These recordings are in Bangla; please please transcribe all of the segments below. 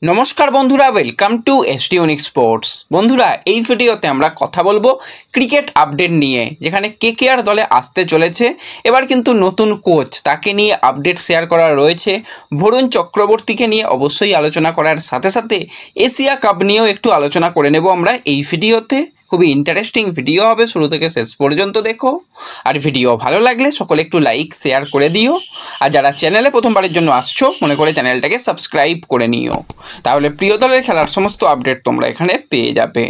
নমস্কার বন্ধুরা, ওয়েলকাম টু এসটিউনিক স্পোর্টস। বন্ধুরা, এই ভিডিওতে আমরা কথা বলবো ক্রিকেট আপডেট নিয়ে, যেখানে কেকেআর দলে আসতে চলেছে এবার কিন্তু নতুন কোচ, তাকে নিয়ে আপডেট শেয়ার করা রয়েছে। বরুণ চক্রবর্তীকে নিয়ে অবশ্যই আলোচনা করার সাথে সাথে এশিয়া কাপ নিয়েও একটু আলোচনা করে নেব আমরা এই ভিডিওতে। খুবই ইন্টারেস্টিং ভিডিও হবে, শুরু থেকে শেষ পর্যন্ত দেখো। আর ভিডিও ভালো লাগলে সকলে একটু লাইক শেয়ার করে দিও। আর যারা চ্যানেলে প্রথমবারের জন্য আসছো, মনে করে চ্যানেলটাকে সাবস্ক্রাইব করে নিও, তাহলে প্রিয় দলের খেলার সমস্ত আপডেট তোমরা এখানে পেয়ে যাবে।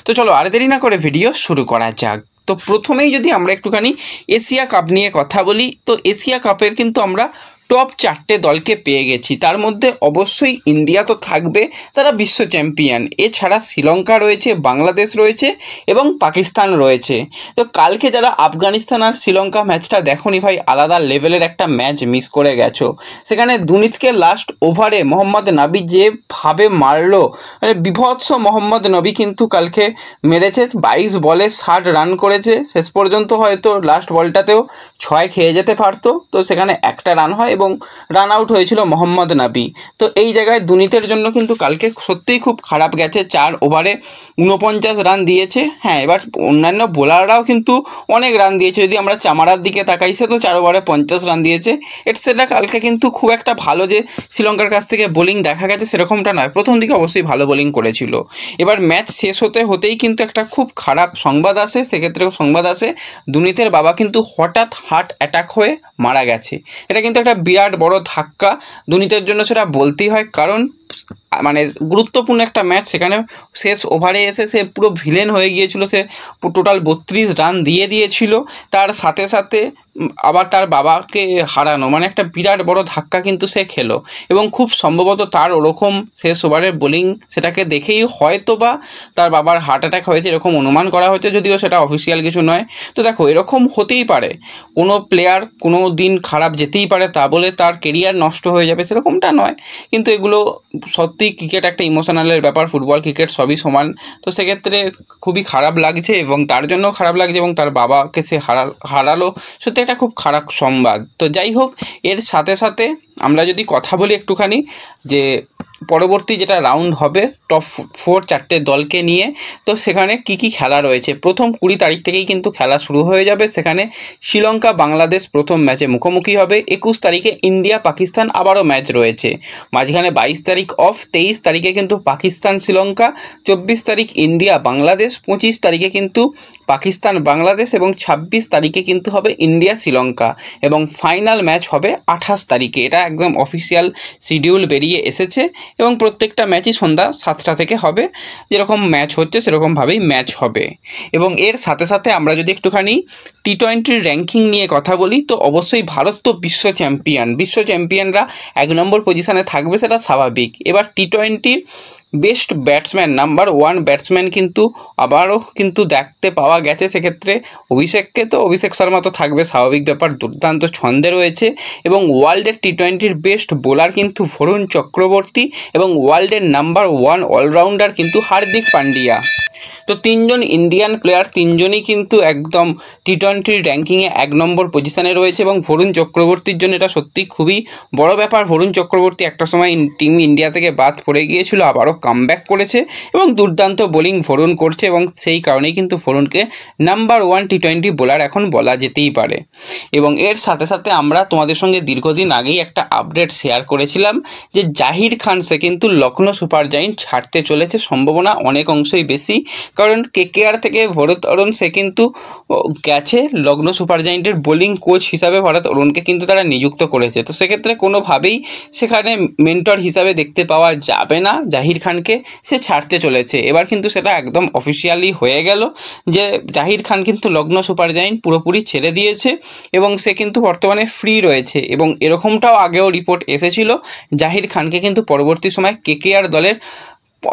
তো চলো আর দেরি না করে ভিডিও শুরু করা যাক। তো প্রথমেই যদি আমরা একটুখানি এশিয়া কাপ নিয়ে কথা বলি, তো এশিয়া কাপের কিন্তু আমরা টপ 4টে দলকে পেয়ে গেছি। তার মধ্যে অবশ্যই ইন্ডিয়া তো থাকবে, তারা বিশ্ব চ্যাম্পিয়ন। এছাড়া শ্রীলঙ্কা রয়েছে, বাংলাদেশ রয়েছে এবং পাকিস্তান রয়েছে। তো কালকে যারা আফগানিস্তান আর শ্রীলঙ্কা ম্যাচটা দেখোনি ভাই, আলাদা লেভেলের একটা ম্যাচ মিস করে গেছো। সেখানে দুনিতকে লাস্ট ওভারে মোহাম্মদ নবী যেভাবে মারলো, মানে বিভৎস মোহাম্মদ নবী কিন্তু কালকে মেরেছে। 22 বলে 60 রান করেছে। শেষ পর্যন্ত হয়তো লাস্ট বলটাতেও 6 খেয়ে যেতে পারতো, তো সেখানে একটা রান হয় এবং রান আউট হয়েছিল মোহাম্মদ নবী। তো এই জায়গায় দুনিতের জন্য কিন্তু কালকে সত্যিই খুব খারাপ গেছে। 4 ওভারে 49 রান দিয়েছে। হ্যাঁ, এবার অন্যান্য বোলাররাও কিন্তু অনেক রান দিয়েছে। যদি আমরা চামারার দিকে তাকাই, সে তো 4 ওভারে 50 রান দিয়েছে। সেটা কালকে কিন্তু খুব একটা ভালো যে শ্রীলঙ্কার কাছ থেকে বোলিং দেখা গেছে সেরকমটা নয়। প্রথম দিকে অবশ্যই ভালো বোলিং করেছিল। এবার ম্যাচ শেষ হতেই কিন্তু একটা খুব খারাপ সংবাদ আসে। সেক্ষেত্রেও সংবাদ আসে দুনিতের বাবা কিন্তু হঠাৎ হার্ট অ্যাটাক হয়ে মারা গেছে। এটা কিন্তু একটা বিরাট বড় ধাক্কা দুনিতের জন্য, সেটা বলতেই হয়। কারণ মানে গুরুত্বপূর্ণ একটা ম্যাচ, সেখানে শেষ ওভারে এসে সে পুরো ভিলেন হয়ে গিয়েছিল। সে টোটাল 32 রান দিয়েছিল। তার সাথে সাথে আবার তার বাবাকে হারানো, মানে একটা বিরাট বড় ধাক্কা কিন্তু সে খেলো। এবং খুব সম্ভবত তার ওরকম শেষ ওভারের বোলিং, সেটাকে দেখেই হয়তো বা তার বাবার হার্ট অ্যাটাক হয়েছে এরকম অনুমান করা হয়েছে, যদিও সেটা অফিসিয়াল কিছু নয়। তো দেখো, এরকম হতেই পারে। কোনো প্লেয়ার কোনো দিন খারাপ যেতেই পারে, তা বলে তার কেরিয়ার নষ্ট হয়ে যাবে সেরকমটা নয়। কিন্তু এগুলো সত্যি, ক্রিকেট একটা ইমোশনালের ব্যাপার, ফুটবল ক্রিকেট সবই সমান। তো সেক্ষেত্রে খুবই খারাপ লাগছে এবং তার জন্য খারাপ লাগছে, এবং তার বাবাকে সে হারালো। সত্যি একটা খুব খারাপ সংবাদ। তো যাই হোক, এর সাথে সাথে আমরা যদি কথা বলি একটুখানি যে পরবর্তী যেটা রাউন্ড হবে টপ 4 4টে দলকে নিয়ে, তো সেখানে কি খেলা রয়েছে। প্রথম 20 তারিখ থেকেই কিন্তু খেলা শুরু হয়ে যাবে। সেখানে শ্রীলঙ্কা বাংলাদেশ প্রথম ম্যাচে মুখোমুখি হবে। 21 তারিখে ইন্ডিয়া পাকিস্তান আবারও ম্যাচ রয়েছে। মাঝখানে 22 তারিখ অফ। 23 তারিখে কিন্তু পাকিস্তান শ্রীলঙ্কা, 24 তারিখ ইন্ডিয়া বাংলাদেশ, 25 তারিখে কিন্তু পাকিস্তান বাংলাদেশ এবং 26 তারিখে কিন্তু হবে ইন্ডিয়া শ্রীলঙ্কা, এবং ফাইনাল ম্যাচ হবে 28 তারিখে। এটা একদম অফিসিয়াল শিডিউল বেরিয়ে এসেছে এবং প্রত্যেকটা ম্যাচই সন্ধ্যা 7টা থেকে হবে। যেরকম ম্যাচ হচ্ছে সেরকমভাবেই ম্যাচ হবে। এবং এর সাথে সাথে আমরা যদি একটুখানি টি-20 র্যাঙ্কিং নিয়ে কথা বলি, তো অবশ্যই ভারত তো বিশ্ব চ্যাম্পিয়নরা 1 নম্বর পজিশানে থাকবে, সেটা স্বাভাবিক। এবার টি-20 বেস্ট ব্যাটসম্যান, নাম্বার 1 ব্যাটসম্যান কিন্তু আবারও কিন্তু দেখতে পাওয়া গেছে। সেক্ষেত্রে অভিষেক শর্মা তো থাকবে, স্বাভাবিক ব্যাপার, দুর্দান্ত ছন্দে রয়েছে। এবং ওয়ার্ল্ডের টি-20 বেস্ট বোলার কিন্তু বরুণ চক্রবর্তী, এবং ওয়ার্ল্ডের নাম্বার 1 অলরাউন্ডার কিন্তু হার্দিক পান্ডিয়া। তো 3জন ইন্ডিয়ান প্লেয়ার, 3জনই কিন্তু একদম টি-20 র্যাঙ্কিংয়ে 1 নম্বর পজিশানে রয়েছে। এবং বরুণ চক্রবর্তীর জন্য এটা সত্যি খুবই বড় ব্যাপার। বরুণ চক্রবর্তী একটা সময় টিম ইন্ডিয়া থেকে বাদ পড়ে গিয়েছিল, আবারও কামব্যাক করেছে এবং দুর্দান্ত বোলিং বরুণ করছে, এবং সেই কারণেই কিন্তু বরুণকে নাম্বার 1 টি-20 বোলার এখন বলা যেতেই পারে। এবং এর সাথে সাথে আমরা তোমাদের সঙ্গে দীর্ঘদিন আগেই একটা আপডেট শেয়ার করেছিলাম যে জাহির খান সে কিন্তু লখনৌ সুপার জায়েন্ট ছাড়তে চলেছে, সম্ভাবনা অনেক অংশই বেশি। কারণ কেকেআর থেকে ভরত অরুণ সে কিন্তু গেছে লখনৌ সুপার জায়েন্টের বোলিং কোচ হিসাবে। ভরত অরুণকে কিন্তু তারা নিযুক্ত করেছে। তো সেক্ষেত্রে কোনোভাবেই সেখানে মেন্টর হিসাবে দেখতে পাওয়া যাবে না জাহির খানকে, সে ছাড়তে চলেছে। এবার কিন্তু সেটা একদম অফিসিয়ালি হয়ে গেল যে জাহির খান কিন্তু লখনৌ সুপার জায়েন্ট পুরোপুরি ছেড়ে দিয়েছে এবং সে কিন্তু বর্তমানে ফ্রি রয়েছে। এবং এরকমটাও আগেও রিপোর্ট এসেছিল, জাহির খানকে কিন্তু পরবর্তী সময় কেকেআর দলের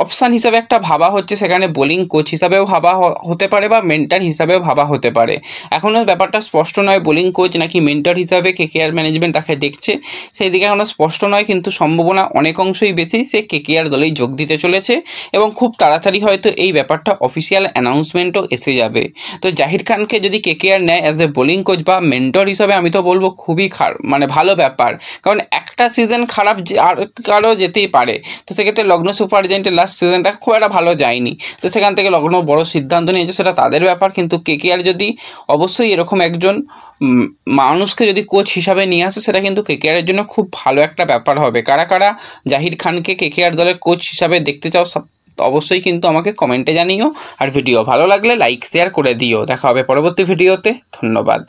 অপশান হিসাবে একটা ভাবা হচ্ছে, সেখানে বোলিং কোচ হিসাবেও ভাবা হতে পারে বা মেন্টর হিসাবেও ভাবা হতে পারে। এখনও ব্যাপারটা স্পষ্ট নয় বোলিং কোচ নাকি মেন্টর হিসাবে কেকেআর ম্যানেজমেন্ট তাকে দেখছে, সেই দিকে এখনও স্পষ্ট নয়, কিন্তু সম্ভাবনা অনেক অংশই বেশি সে কেকেআর দলেই যোগ দিতে চলেছে এবং খুব তাড়াতাড়ি হয়তো এই ব্যাপারটা অফিসিয়াল অ্যানাউন্সমেন্টও এসে যাবে। তো জাহির খানকে যদি কেকেআর নেয় অ্যাজ এ বোলিং কোচ বা মেন্টর হিসাবে, আমি তো বলবো খুবই ভালো ব্যাপার, কারণ একটা সিজন খারাপ আর কারো যেতেই পারে। তো সেক্ষেত্রে লখনৌ সুপার জায়ান্টের লাস্ট সিজনটা খুব একটা ভালো যায়নি, তো সেখান থেকে লখনৌ বড় সিদ্ধান্ত নিয়েছে, সেটা তাদের ব্যাপার। কিন্তু কেকেআর যদি অবশ্যই এরকম একজন মানুষকে যদি কোচ হিসাবে নিয়ে আসে, সেটা কিন্তু কেকেআরের জন্য খুব ভালো একটা ব্যাপার হবে। কারা কারা জাহির খানকে কেকেআর দলের কোচ হিসাবে দেখতে চাও অবশ্যই কিন্তু আমাকে কমেন্টে জানিও, আর ভিডিও ভালো লাগলে লাইক শেয়ার করে দিও। দেখা হবে পরবর্তী ভিডিওতে। ধন্যবাদ।